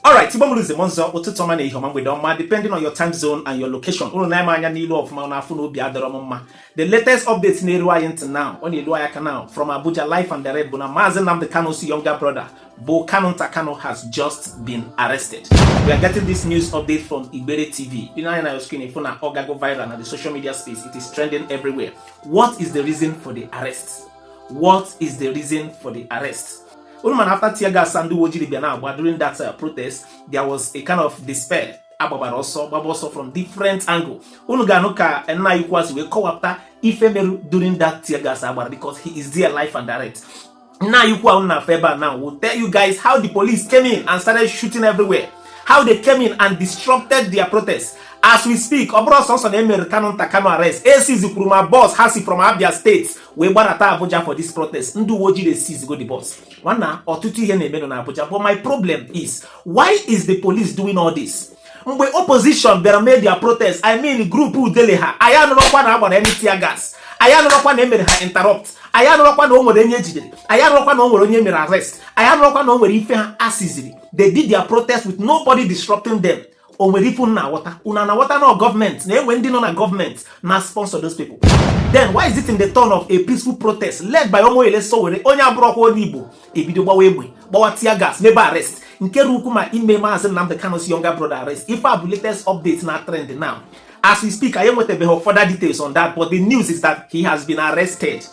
Alright, depending on your time zone and your location. The latest updates now from Abuja live and direct. Nnamdi Kanu'S younger brother, Kanunta has just been arrested. We are getting this news update from Ibere TV. You know, on your screen, if you go viral and the social media space, it is trending everywhere. What is the reason for the arrest? What is the reason for the arrest? After tear gas and during that protest, there was a kind of despair. Also from different angles. Unuganuka and now equals we call after Ifemeru during that tear gas because he is there live and direct. Now you will tell you guys how the police came in and started shooting everywhere. How they came in and disrupted their protest. As we speak, Obro Sonson Kanunta arrest. AC Zikruma boss Hasi from Abia State. We barata Abuja for this protest. Ndu woji de seize go the boss. Wana or tutu here nebe na Abuja. But my problem is, why is the police doing all this? When opposition they made their protest, I mean group who deleha. I am not one about any tear gas. I am not one name interrupt. I am not one over any judge. I am not one over any arrest. I am not one over if assisty. They did their protest with nobody disrupting them. Or na water no government. When they no government na sponsor those people. Then why is it in the tone of a peaceful protest led by Omo Elesowere Onya Broko Onibo Ebido Bawebwe Bawa tear gas never arrest Nkeru Kuma Ime Mazen Nnamdi Kanu'S younger brother arrest. If I have latest updates na trend now. As we speak, I am waiting for further details on that, but the news is that he has been arrested.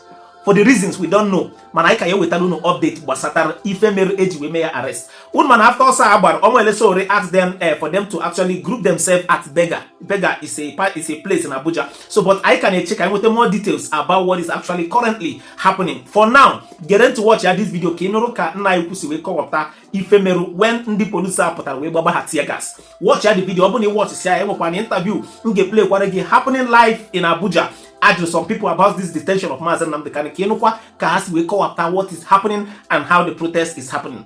For the reasons we don't know, Manaika Yewetalu no update was Satar Ifemeru Eji we may arrest. Unman after Sabar, Omo Elesowere asked them for them to actually group themselves at Bega. Bega is a place in Abuja. So, but I can check. I want more details about what is actually currently happening. For now, get in to watch this video. Kinoroka na yukusi we call up Ifemeru when ndi police are we baba hatia gas. Watch the video. Obuni watch see I an interview. Nge play what happening live in Abuja. Ask some people about this detention of Nnamdi Kanu'S. We call after what is happening and how the protest is happening.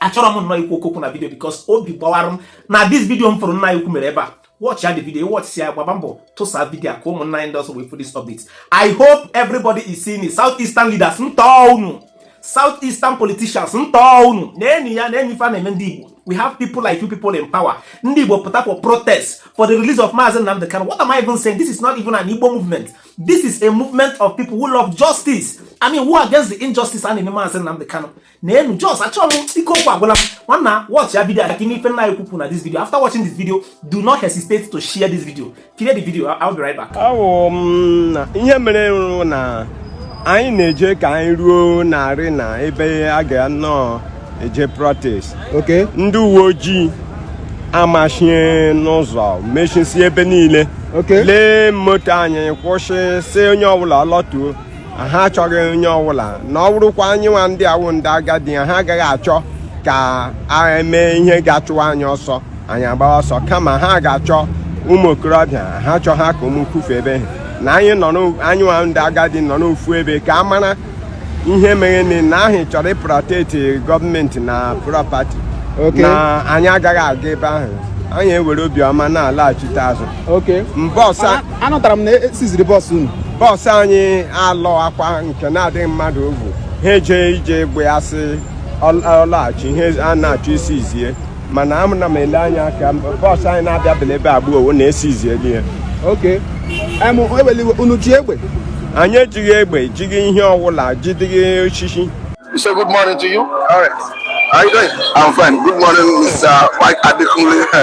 Actually, I'm not going video because Obi Bawarum now this video for Mereba. Watch the video, watch Babambo to serve video come 9 dollars away for this update. I hope everybody is seeing it. Southeastern leaders, Southeastern politicians, we have people like you people in power. Ndibo put up for protest for the release of Nnamdi Kanu'S. What am I even saying? This is not even an Igbo movement. This is a movement of people who love justice. I mean, who are against the injustice and in Nnamdi Kanu'S. Name just actually watch your video. This video. After watching this video, do not hesitate to share this video. Clear the video. I'll be right back. I neje ka anyị ruo narị na ebe a ga-anọ eje protest. Okay. Ndị uwe ojii amachie n'ụzọ mechisi ebe niile. Okay. Lee moto anyị kwụsị si onye ọbụla lọtuo. Ha achọghị onye ọbụla. Na ọ bụrụkwa anyị nwa ndị awụ ndị agadi ha agaghị achọ ka a eme ihe ga-achụwa anyị ọsọ anyị agbawa ọsọ kama ha ga-achọ ụmụ okorobịa ha chọ ha ka ụmụ kwufe ebe na anyị nọ anyị nwa ndị agadi nọ n'ofu ebe ka a mara ihe mere na ahụ chọrọ ịprotect gọọmenti na property. Na anyị agaghị aga ebe ahụ anyị ewere obiọma na-alaghachite azụ. Bọọsụ anọtara m na esiziri bọọsụ unu. Bọọsụ anyị alọ akwa nke na-adịghị mmadụ ovu ha eje ije egbe asị ọlaghachi ihe a na-achọ isi izie mana amụna m ele anya ka bọọsụ anyị na-abịa belebe abụọ na-esi izie ihe. Unu ji egbe? Anyị ejighị egbe jighị ihe ọwụla jidighị osisi. So good morning to you. All right. How are you doing? I'm fine. Good morning, Mr. Mike Adekunle. How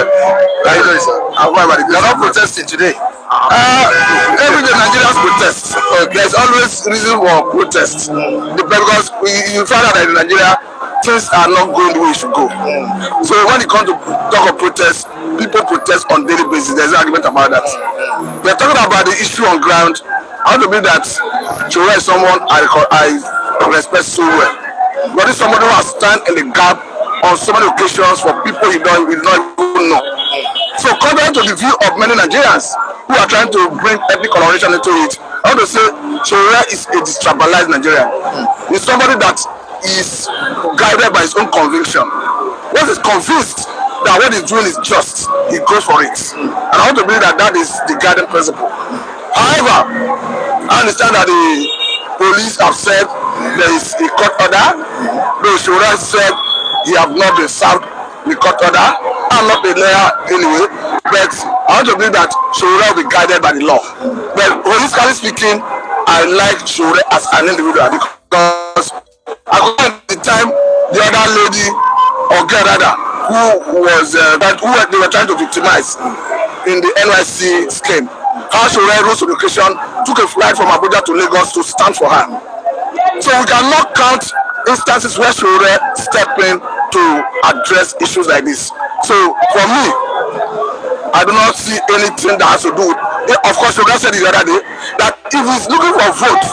are you doing, sir? I'm fine. They're not protesting today. Every day Nigerians protest. There's always reason for protest. Because you find out that in Nigeria, things are not going the way it should go. So when it comes to talk of protest, people protest on daily basis. There's an argument about that. We're talking about the issue on ground. I want to believe that Chora is someone I respect so well. But it's somebody who has stand in the gap on so many occasions for people you don't even know. So contrary to the view of many Nigerians who are trying to bring ethnic coloration into it, I want to say Chora is a destabilized Nigerian. He's somebody that is guided by his own conviction. Once he's convinced that what he's doing is just, he goes for it. And I want to believe that that is the guiding principle. However, I understand that the police have said there is a court order. The Shura said he have not been served the court order. I'm not a lawyer anyway, but I want to believe that Sowore will be guided by the law. But holistically speaking, I like Sowore as an individual because according to the time the other lady or girl rather who was they were trying to victimize in the NYC scheme, how Sowore rose to the occasion, took a flight from Abuja to Lagos to stand for her. So we cannot count instances where Sowore step in to address issues like this. So for me, I do not see anything that has to do with it. Of course, Sowore said the other day that if he's looking for vote,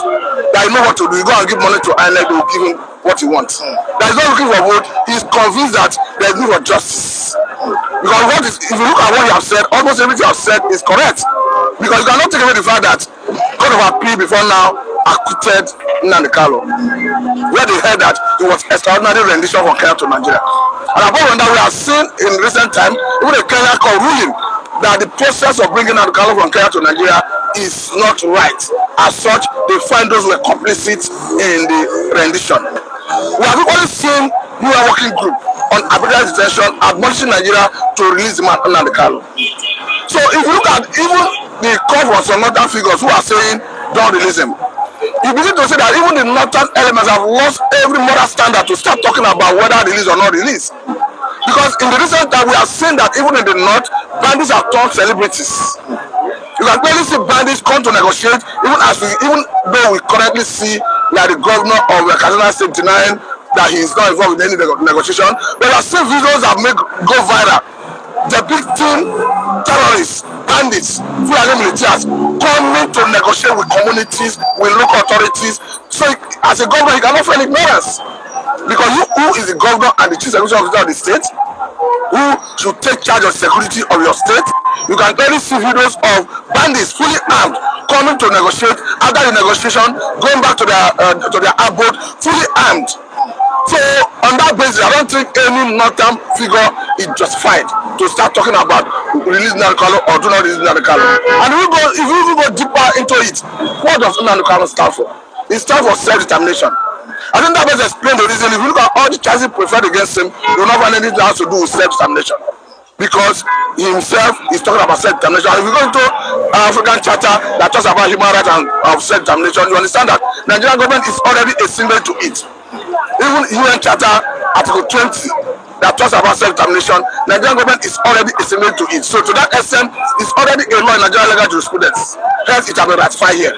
that he know what to do. He go and give money to INEC, they will give him what he wants. That he's not looking for vote. He's convinced that there is need for justice. Because if you look at what you have said, almost everything you have said is correct. Because you cannot take away the fact that Court of Appeal before now acquitted Nnamdi Kanu, where they heard that it was extraordinary rendition from Kenya to Nigeria. And apart from that, we have seen in recent time even the Kenya court ruling that the process of bringing Nnamdi Kanu from Kenya to Nigeria is not right. As such, they find those who were complicit in the rendition. We have equally seen UN working group on arbitrary detention admonishing Nigeria to release the man Nnamdi Kanu. So if you look at even the court for some northern figures who are saying don't release him, you begin to say that even the northern elements have lost every moral standard to start talking about whether release or not release. Because in the recent time we have seen that even in the north, bandits have turned celebrities. You can clearly see bandits come to negotiate, even though we currently see like the governor of Kanunta State denying that he is not involved in any negotiation. But we have seen videos that go viral depicting terrorists, bandits, Fulani militias coming to negotiate with communities, with local authorities. So as a governor, you cannot find ignorance. Because who is the governor and the chief security officer of the state? Who should take charge of security of your state? You can clearly see videos of bandits fully armed coming to negotiate. After the negotiation, going back to their abode fully armed. So on that basis, I don't think any northern figure is justified to start talking about releasing Nnamdi Kanu or do not release Nnamdi Kanu. And if you go deeper into it, what does Nnamdi Kanu stand for? It stands for self-determination. I think that best explain the reason. If you look at all the charges preferred against him, you will not find anything that has to do with self-determination. Because he himself is talking about self-determination. And if you go into African Charter that talks about human rights and self-determination, you understand that Nigerian government is already a symbol to it. Even UN Charter Article 20 that talks about self-determination, Nigerian government is already a symbol to it. So to that extent, it's already a law in Nigerian legal jurisprudence. Hence, it has been ratified here.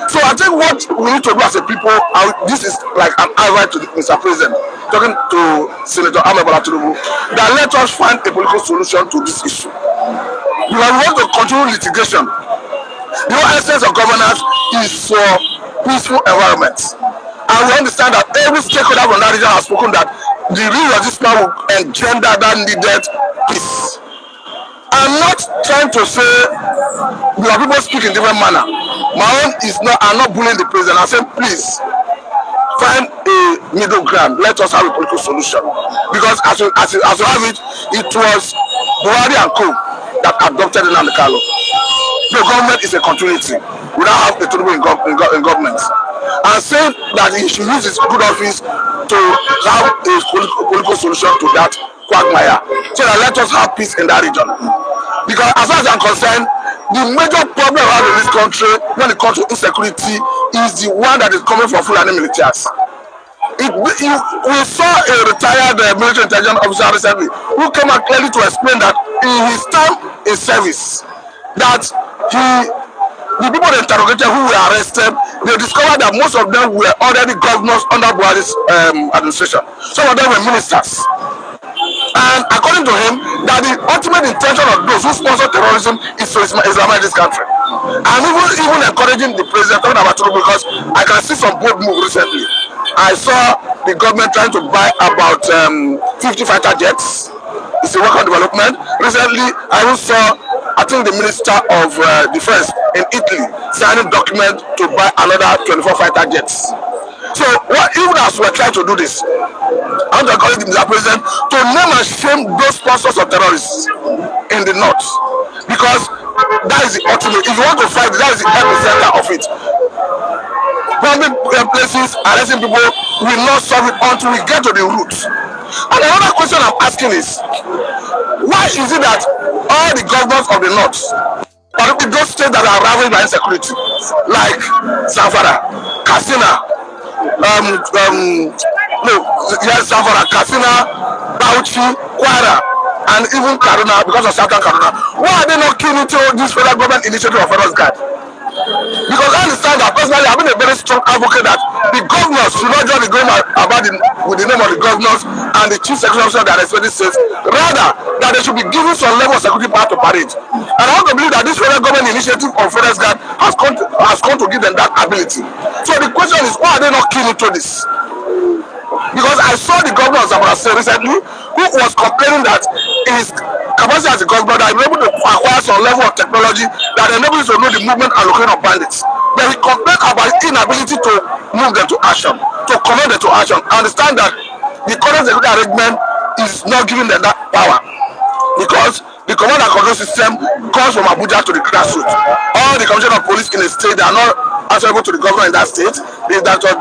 So I think what we need to do as a people, and this is like an advice to Mr. President, talking to Senator Ahmed Bola Tinubu, that let us find a political solution to this issue. We want to continue litigation. The whole essence of governance is for peaceful environments. And we understand that every stakeholder from that region has spoken that the real resistance will engender that needed peace. I'm not trying to say our people speak in different manner. My own is not, I'm not bullying the president. I said, please find a middle ground. Let us have a political solution. Because as you have it, it was Buhari and Co that adopted Nnamdi Kanu. The government is a continuity. We don't have a Tinubu in government. And saying that he should use his good office to have a political solution to that quagmire, so that let us have peace in that region. Because as far as I'm concerned, the major problem we have in this country when it comes to insecurity is the one that is coming from Fulani militias. We saw a retired military intelligence officer recently who came out clearly to explain that in his time in service, that the people they interrogated who were arrested, they discovered that most of them were already governors under Buhari's administration. Some of them were ministers. And according to him, that the ultimate intention of those who sponsor terrorism is to Islamize this country. And even encouraging the president talking about Tinubu, because I can see some bold move recently. I saw the government trying to buy about 50 fighter jets. It's a work on development. Recently, I even saw, I think, the Minister of Defense in Italy signing document to buy another 24 fighter jets. So, even as we're trying to do this, I want to encourage the Mr. President to name and shame those sponsors of terrorists in the north. Because that is the ultimate. If you want to fight, that is the epicenter of it. Bombing places, arresting people will not solve it until we get to the roots. And another question I'm asking is, why is it that all the governors of the north, particularly those states that are ravaged by insecurity, like Zamfara, Katsina, Zamfara, Katsina, Bauchi, Kwara, and even Kanunta, because of Southern Kanunta, why are they not keen into this federal government initiative of Forest Guard? Because I understand that personally, I've been a very strong advocate that the governors should not just be going about with the name of the governors and the chief security officer that respective states, rather that they should be given some level of security power to parade. And I want to believe that this federal government initiative of Forest Guard has come to give them that ability. So the question is, why are they not keen into this? Because I saw the governor of Zamfara recently who was complaining that his capacity as a governor that he was able to acquire some level of technology that enables him to know the movement and location of bandits. But he complained about his inability to move them to action, to command them to action. I understand that the current security arrangement is not giving them that power because the command and control system comes from Abuja to the grassroots. All the commissioner of police in the state, they are not answerable to the governor in that state. The director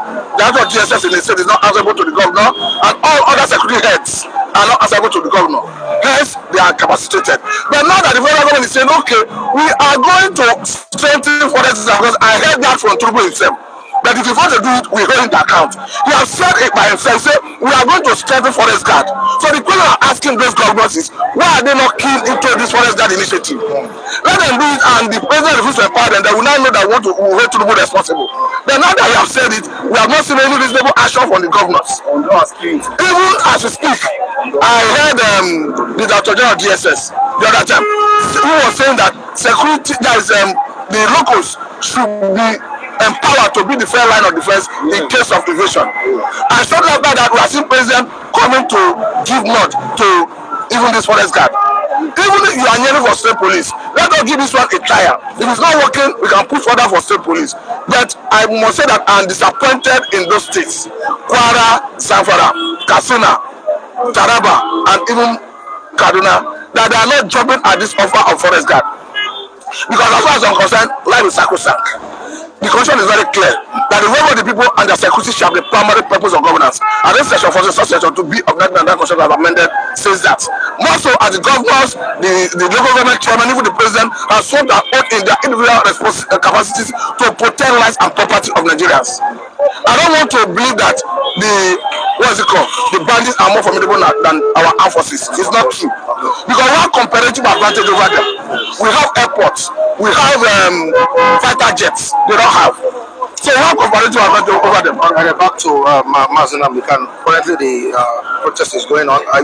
GSS in the state is not answerable to the governor, and all other security heads are not answerable to the governor. Hence, they are capacitated. But now that the federal government is saying, okay, we are going to strengthen forest because I heard that from Turubu himself. But if you want to do it, we're going to account. He has said it by himself, say we are going to strengthen Forest Guard. So the question I'm asking those governors is, why are they not keen into this Forest Guard initiative? Let them do it, and the president refuses to empower them. They will now know that we hold to be responsible. But now that you have said it, we have not seen any reasonable action from the governors. Even as we speak, I heard the Director General of DSS the other time who was saying that security, that is the locals should be empowered to be the fair line of defense in case of invasion. And shortly after that, we are seeing president coming to give nod to even this Forest Guard. Even if you are nearly for state police, let us give this one a trial. If it's not working, we can push further for state police. But I must say that I'm disappointed in those states, Kwara, Zamfara, Katsina, Taraba, and even Kaduna, that they are not jumping at this offer of Forest Guard. Because as far as I'm concerned, life is sacrosanct. The constitution is very clear that the role of the people and their security shall be the primary purpose of governance. And this section 46, section 2B of that constitution has amended says that. More so, as the governors, the local government chairman, even the president, have sworn their oath in their individual capacities to protect lives and property of Nigerians. I don't want to believe that the bandits are more formidable than our armed forces. It's not true. Because we have comparative advantage over them. We have airports, we have fighter jets, they don't have. So we have comparative advantage over them. And back to Nnamdi Kanu. Currently the protest is going on. Are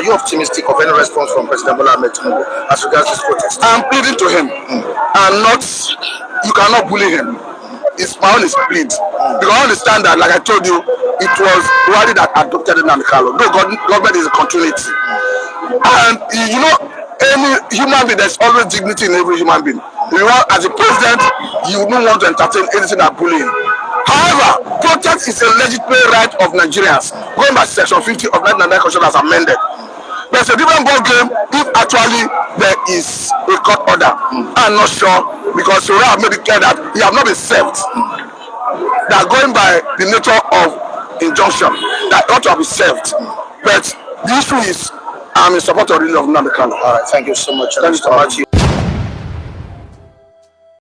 you optimistic of any response from President Bola Ahmed Tinubu as regards this protest? I'm pleading to him, and you cannot bully him. It's my own plea. Because I understand that, like I told you, it was Buhari that adopted Nnamdi Kanu. Though government is a continuity. And you know, any human being, there's always dignity in every human being. You know, as a president, you don't want to entertain anything that bullying. However, protest is a legitimate right of Nigerians, going by section 50 of 1999 Constitution as amended. But it's a different ball game if actually there is a court order. I'm not sure, because Surah have made it clear that he have not been served. They are going by the nature of injunction that ought to be served. But the issue is, I'm in support of the release of Nnamdi Kanu. All right, thank you so much. Thank you so much.